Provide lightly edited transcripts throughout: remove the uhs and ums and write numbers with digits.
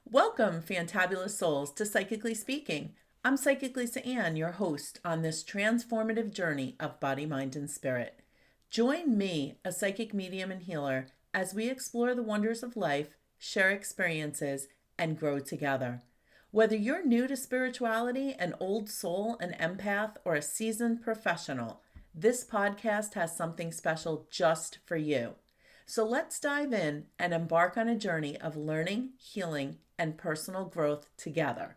Welcome, fantabulous souls, to Psychically Speaking. I'm Psychic Lisa Ann, your host on this transformative journey of body, mind, and spirit. Join me, a psychic medium and healer, as we explore the wonders of life, share experiences, and grow together. Whether you're new to spirituality, an old soul, an empath, or a seasoned professional, this podcast has something special just for you. So let's dive in and embark on a journey of learning, healing, and personal growth together.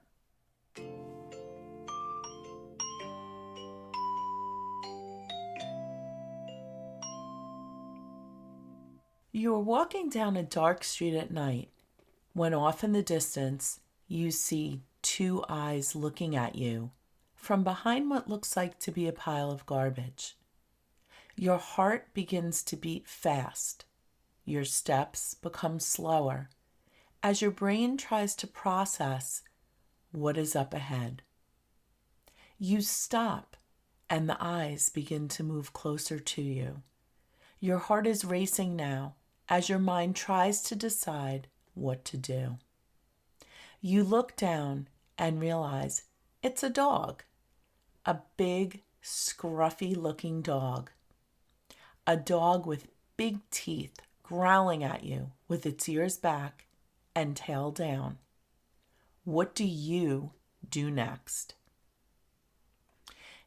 You are walking down a dark street at night when off in the distance you see two eyes looking at you from behind what looks like to be a pile of garbage. Your heart begins to beat fast. Your steps become slower as your brain tries to process what is up ahead. You stop and the eyes begin to move closer to you. Your heart is racing now as your mind tries to decide what to do. You look down and realize it's a dog, a big, scruffy looking dog. A dog with big teeth growling at you with its ears back and tail down. What do you do next?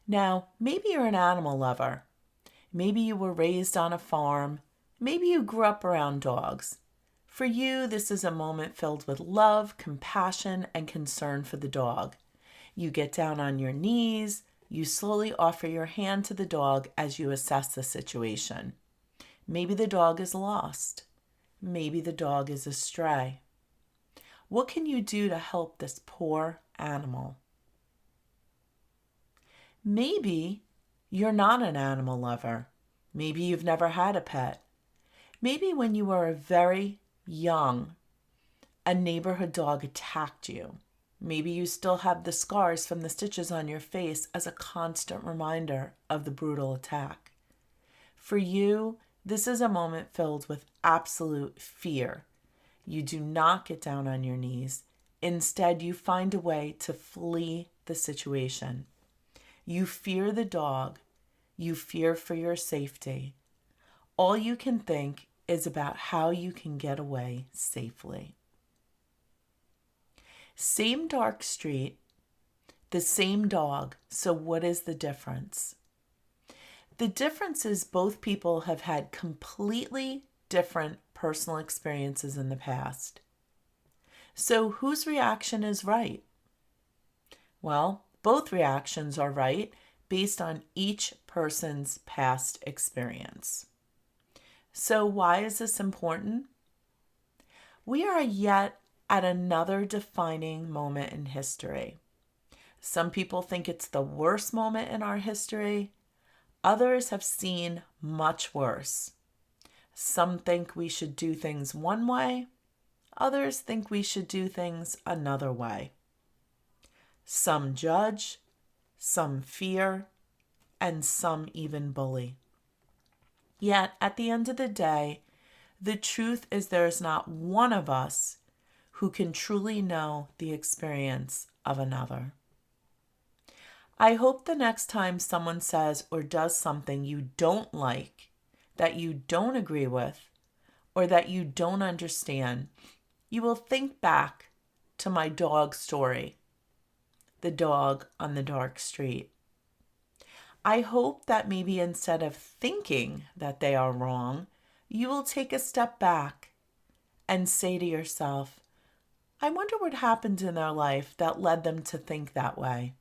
Now, maybe you're an animal lover. Maybe you were raised on a farm. Maybe you grew up around dogs. For you, this is a moment filled with love, compassion, and concern for the dog. You get down on your knees. You slowly offer your hand to the dog as you assess the situation. Maybe the dog is lost. Maybe the dog is astray. What can you do to help this poor animal? Maybe you're not an animal lover. Maybe you've never had a pet. Maybe when you were very young, a neighborhood dog attacked you. Maybe you still have the scars from the stitches on your face as a constant reminder of the brutal attack. For you, this is a moment filled with absolute fear. You do not get down on your knees. Instead, you find a way to flee the situation. You fear the dog. You fear for your safety. All you can think is about how you can get away safely. Same dark street, the same dog. So what is the difference? The difference is both people have had completely different personal experiences in the past. So whose reaction is right? Well, both reactions are right based on each person's past experience. So why is this important? We are yet at another defining moment in history. Some people think it's the worst moment in our history. Others have seen much worse. Some think we should do things one way. Others think we should do things another way. Some judge, some fear, and some even bully. Yet, at the end of the day, the truth is there is not one of us who can truly know the experience of another. I hope the next time someone says or does something you don't like, that you don't agree with, or that you don't understand, you will think back to my dog story, the dog on the dark street. I hope that maybe instead of thinking that they are wrong, you will take a step back and say to yourself, I wonder what happened in their life that led them to think that way.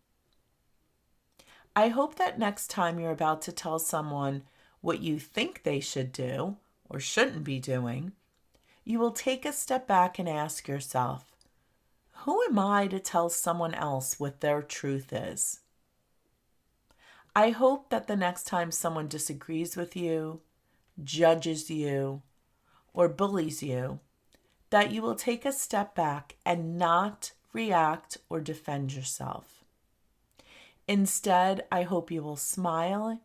I hope that next time you're about to tell someone what you think they should do or shouldn't be doing, you will take a step back and ask yourself, who am I to tell someone else what their truth is? I hope that the next time someone disagrees with you, judges you, or bullies you, that you will take a step back and not react or defend yourself. Instead, I hope you will smile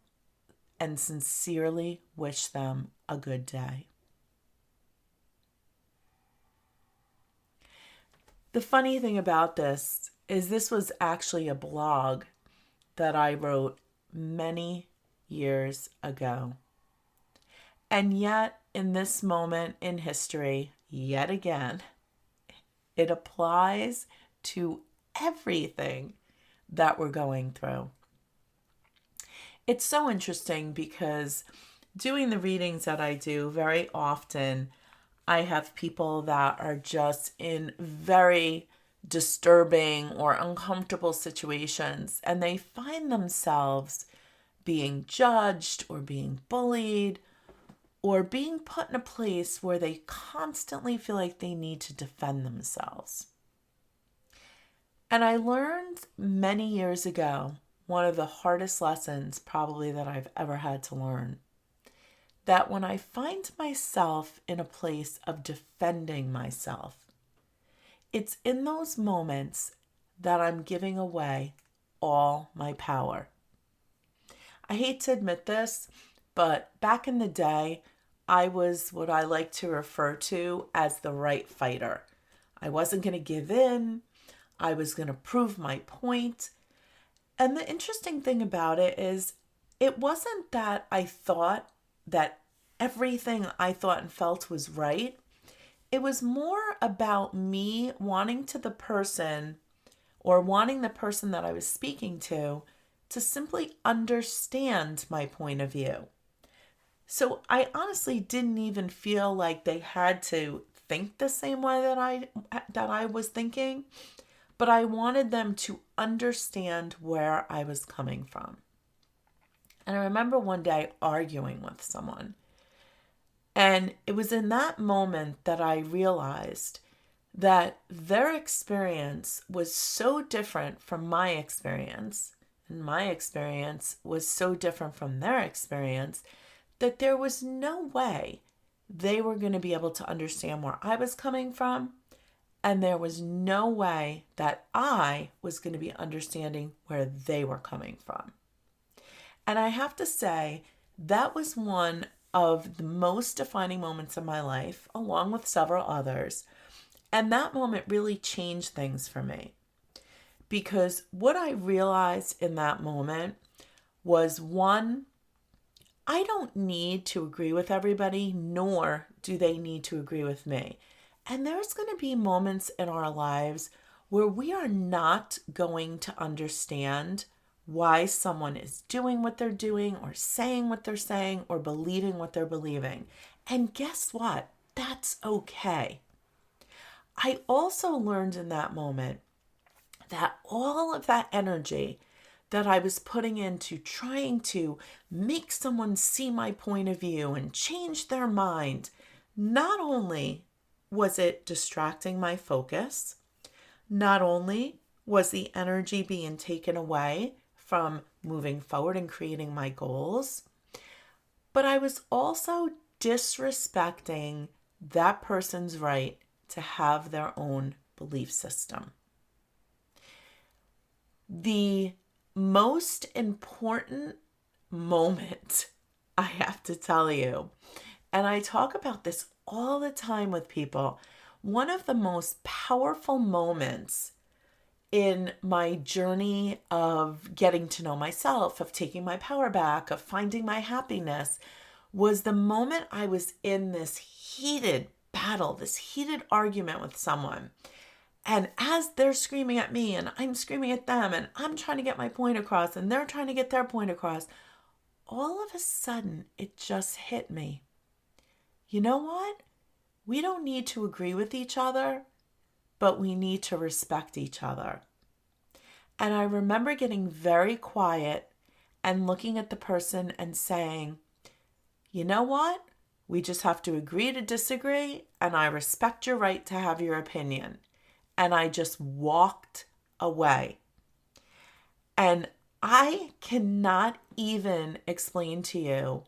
and sincerely wish them a good day. The funny thing about this was actually a blog that I wrote many years ago. And yet, in this moment in history, yet again, it applies to everything that we're going through. It's so interesting because doing the readings that I do, very often I have people that are just in very disturbing or uncomfortable situations, and they find themselves being judged or being bullied or being put in a place where they constantly feel like they need to defend themselves. And I learned many years ago, one of the hardest lessons probably that I've ever had to learn, that when I find myself in a place of defending myself, it's in those moments that I'm giving away all my power. I hate to admit this, but back in the day, I was what I like to refer to as the right fighter. I wasn't going to give in. I was going to prove my point. And the interesting thing about it is, it wasn't that I thought that everything I thought and felt was right. It was more about me wanting the person that I was speaking to simply understand my point of view. So I honestly didn't even feel like they had to think the same way that I was thinking, but I wanted them to understand where I was coming from. And I remember one day arguing with someone, and it was in that moment that I realized that their experience was so different from my experience, and my experience was so different from their experience, that there was no way they were going to be able to understand where I was coming from, and there was no way that I was going to be understanding where they were coming from. And I have to say, that was one of the most defining moments of my life, along with several others. And that moment really changed things for me. Because what I realized in that moment was, one, I don't need to agree with everybody, nor do they need to agree with me. And there's going to be moments in our lives where we are not going to understand why someone is doing what they're doing, or saying what they're saying, or believing what they're believing. And guess what? That's okay. I also learned in that moment that all of that energy that I was putting into trying to make someone see my point of view and change their mind, not only was it distracting my focus, not only was the energy being taken away from moving forward and creating my goals, but I was also disrespecting that person's right to have their own belief system. The most important moment, I have to tell you, and I talk about this all the time with people, one of the most powerful moments in my journey of getting to know myself, of taking my power back, of finding my happiness, was the moment I was in this heated battle, this heated argument with someone. And as they're screaming at me and I'm screaming at them and I'm trying to get my point across and they're trying to get their point across, all of a sudden it just hit me. You know what? We don't need to agree with each other, but we need to respect each other. And I remember getting very quiet and looking at the person and saying, you know what? We just have to agree to disagree, and I respect your right to have your opinion. And I just walked away. And I cannot even explain to you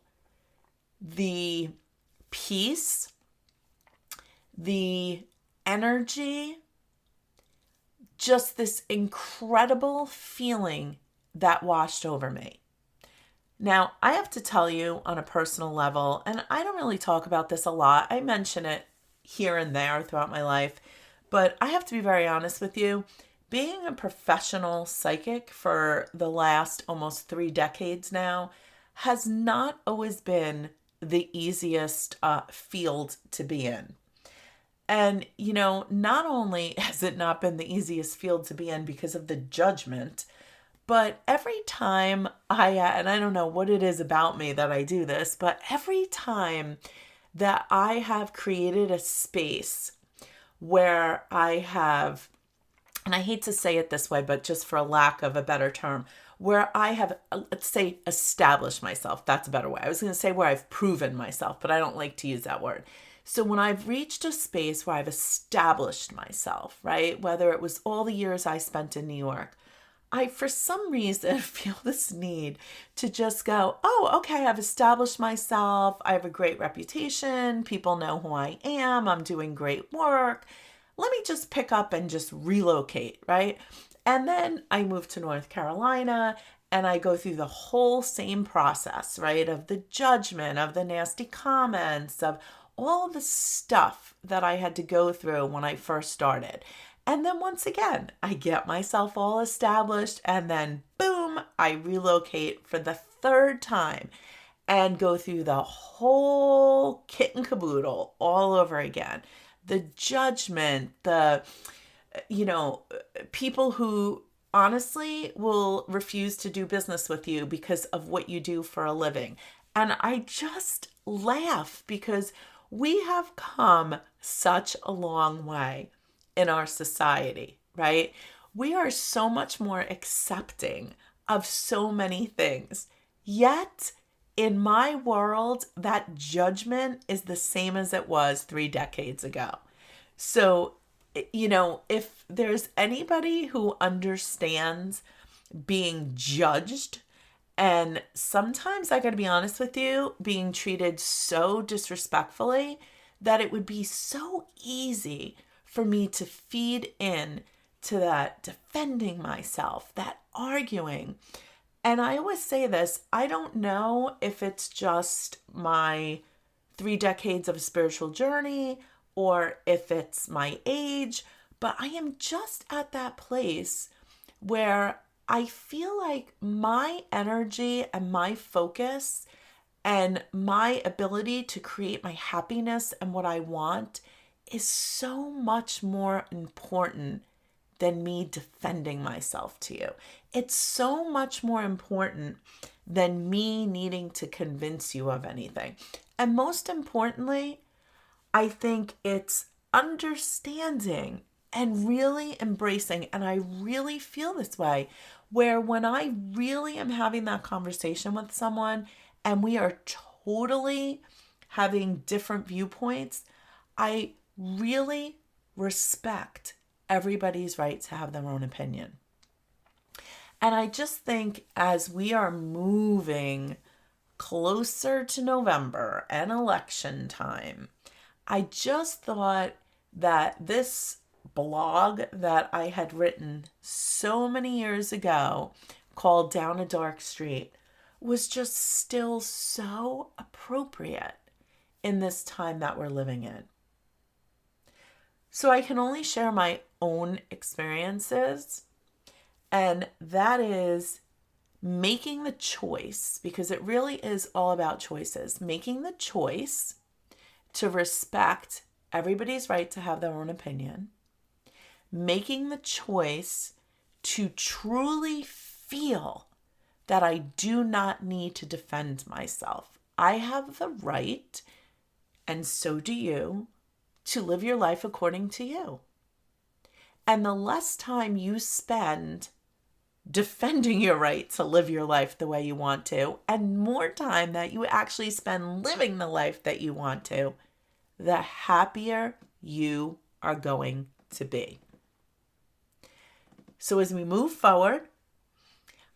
the peace, the energy, just this incredible feeling that washed over me. Now, I have to tell you on a personal level, and I don't really talk about this a lot. I mention it here and there throughout my life, But I have to be very honest with you. Being a professional psychic for the last almost 3 decades now has not always been the easiest field to be in. And, not only has it not been the easiest field to be in because of the judgment, but every time and I don't know what it is about me that I do this, but every time that I have created a space where I have, and I hate to say it this way, but just for a lack of a better term, where I have, let's say, established myself. That's a better way. I was going to say where I've proven myself, but I don't like to use that word. So when I've reached a space where I've established myself, right, whether it was all the years I spent in New York, I, for some reason, feel this need to just go, oh, okay, I've established myself. I have a great reputation. People know who I am. I'm doing great work. Let me just pick up and just relocate, right? And then I move to North Carolina and I go through the whole same process, right? Of the judgment, of the nasty comments, of all the stuff that I had to go through when I first started. And then once again, I get myself all established and then boom, I relocate for the third time and go through the whole kit and caboodle all over again. The judgment, people who honestly will refuse to do business with you because of what you do for a living. And I just laugh because we have come such a long way in our society, right? We are so much more accepting of so many things. Yet, in my world, that judgment is the same as it was 3 decades ago. So, if there's anybody who understands being judged, and sometimes I gotta be honest with you, being treated so disrespectfully that it would be so easy for me to feed in to that defending myself, that arguing. And I always say this, I don't know if it's just my 3 decades of a spiritual journey or if it's my age, but I am just at that place where I feel like my energy and my focus and my ability to create my happiness and what I want is so much more important than me defending myself to you. It's so much more important than me needing to convince you of anything. And most importantly, I think it's understanding and really embracing, and I really feel this way, where when I really am having that conversation with someone and we are totally having different viewpoints, I really respect everybody's right to have their own opinion. And I just think as we are moving closer to November and election time, I just thought that this blog that I had written so many years ago called Down a Dark Street was just still so appropriate in this time that we're living in. So I can only share my own experiences, and that is making the choice, because it really is all about choices, making the choice to respect everybody's right to have their own opinion, making the choice to truly feel that I do not need to defend myself. I have the right, and so do you, to live your life according to you. And the less time you spend defending your right to live your life the way you want to, and more time that you actually spend living the life that you want to, the happier you are going to be. So as we move forward,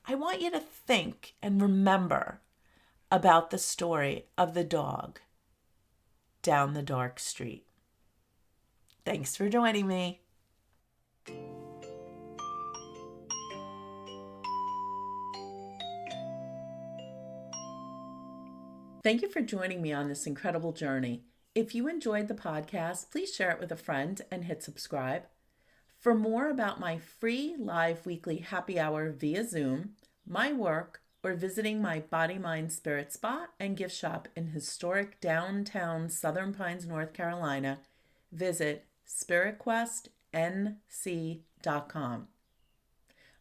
I want you to think and remember about the story of the dog down the dark street. Thanks for joining me. Thank you for joining me on this incredible journey. If you enjoyed the podcast, please share it with a friend and hit subscribe. For more about my free live weekly happy hour via Zoom, my work, or visiting my Body, Mind, Spirit spa and gift shop in historic downtown Southern Pines, North Carolina, visit spiritquestnc.com.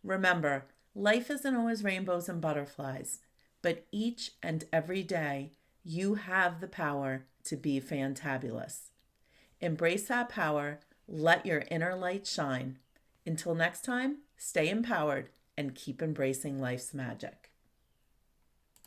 Remember, life isn't always rainbows and butterflies, but each and every day you have the power to be fantabulous. Embrace that power. Let your inner light shine. Until next time, stay empowered and keep embracing life's magic.